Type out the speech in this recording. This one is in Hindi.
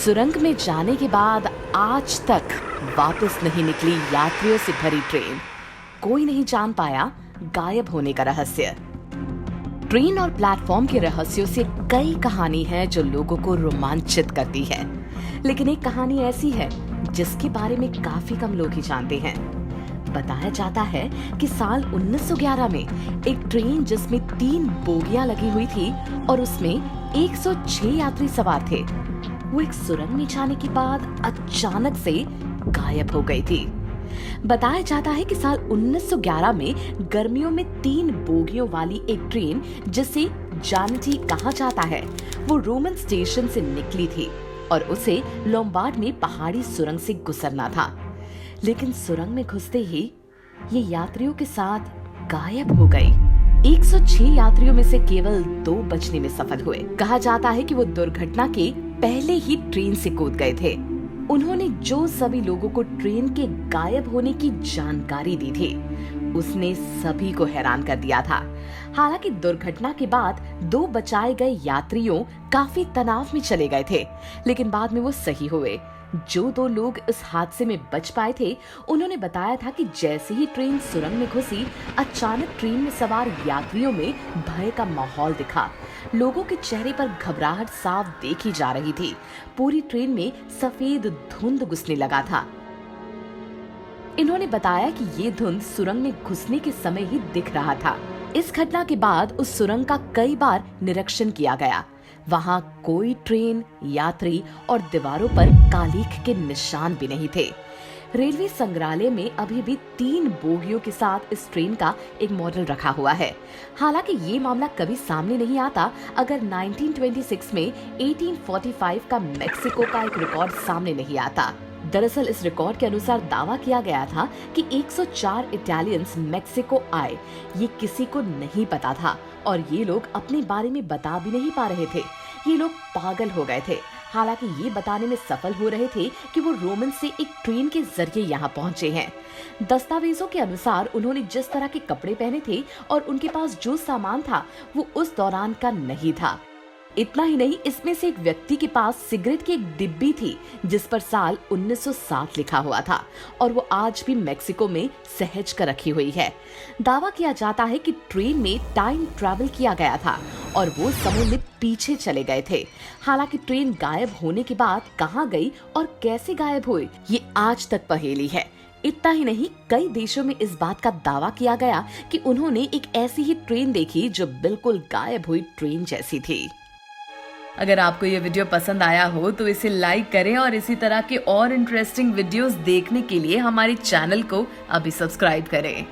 सुरंग में जाने के बाद आज तक वापस नहीं निकली यात्रियों से भरी ट्रेन। कोई नहीं जान पाया गायब होने का रहस्य। ट्रेन और प्लेटफॉर्म के रहस्यों से कई कहानी है जो लोगों को रोमांचित करती है, लेकिन एक कहानी ऐसी है जिसके बारे में काफी कम लोग ही जानते हैं। बताया जाता है कि साल 1911 में एक ट्रेन जिसमें 3 बोगियां लगी हुई थी और उसमें 106 यात्री सवार थे, वो एक सुरंग में जाने के बाद अचानक से गायब हो गई थी। बताया जाता है कि साल 1911 में गर्मियों में 3 बोगियों वाली एक ट्रेन जिसे जानटी कहा जाता है, वो रोमन स्टेशन से निकली थी और उसे लोम्बार्ड में पहाड़ी सुरंग से गुजरना था। लेकिन सुरंग में घुसते ही ये यात्रियों के साथ गायब हो गई। 106 यात्रियों में से केवल 2 बचने में सफल हुए। कहा जाता है कि वो दुर्घटना के पहले ही ट्रेन से कूद गए थे। उन्होंने जो सभी लोगों को ट्रेन के गायब होने की जानकारी दी थी, उसने सभी को हैरान कर दिया था। हालांकि दुर्घटना के बाद 2 बचाए गए यात्रियों काफी तनाव में चले गए थे, लेकिन बाद में वो सही हुए। जो 2 लोग इस हादसे में बच पाए थे, उन्होंने बताया था कि जैसे ही ट्रेन सुरंग में घुसी, अचानक ट्रेन में सवार यात्रियों में भय का माहौल दिखा। लोगों के चेहरे पर घबराहट साफ देखी जा रही थी। पूरी ट्रेन में सफेद धुंध घुसने लगा था। इन्होंने बताया कि ये धुंध सुरंग में घुसने के समय ही दिख रहा था। इस घटना के बाद उस सुरंग का कई बार निरीक्षण किया गया। वहां कोई ट्रेन, यात्री और दीवारों पर कालिख के निशान भी नहीं थे। रेलवे संग्रहालय में अभी भी 3 बोगियों के साथ इस ट्रेन का एक मॉडल रखा हुआ है। हालांकि ये मामला कभी सामने नहीं आता अगर 1926 में 1845 का मेक्सिको का एक रिकॉर्ड सामने नहीं आता। दरअसल इस रिकॉर्ड के अनुसार दावा किया गया था कि 104 इटालियंस मेक्सिको आए। ये किसी को नहीं पता था और ये लोग अपने बारे में बता भी नहीं पा रहे थे। ये लोग पागल हो गए थे। हालांकि ये बताने में सफल हो रहे थे कि वो रोमन से एक ट्रेन के जरिए यहाँ पहुंचे हैं। दस्तावेजों के अनुसार उन्होंने जिस तरह के कपड़े पहने थे और उनके पास जो सामान था वो उस दौरान का नहीं था। इतना ही नहीं, इसमें से एक व्यक्ति के पास सिगरेट की एक डिब्बी थी जिस पर साल 1907 लिखा हुआ था और वो आज भी मेक्सिको में सहेज कर रखी हुई है। दावा किया जाता है कि ट्रेन में टाइम ट्रैवल किया गया था और वो समय में पीछे चले गए थे। हालांकि ट्रेन गायब होने के बाद कहां गई और कैसे गायब हुई, ये आज तक पहेली है। इतना ही नहीं, कई देशों में इस बात का दावा किया गया कि उन्होंने एक ऐसी ही ट्रेन देखी जो बिल्कुल गायब हुई ट्रेन जैसी थी। अगर आपको ये वीडियो पसंद आया हो तो इसे लाइक करें और इसी तरह के और इंटरेस्टिंग वीडियोस देखने के लिए हमारे चैनल को अभी सब्सक्राइब करें।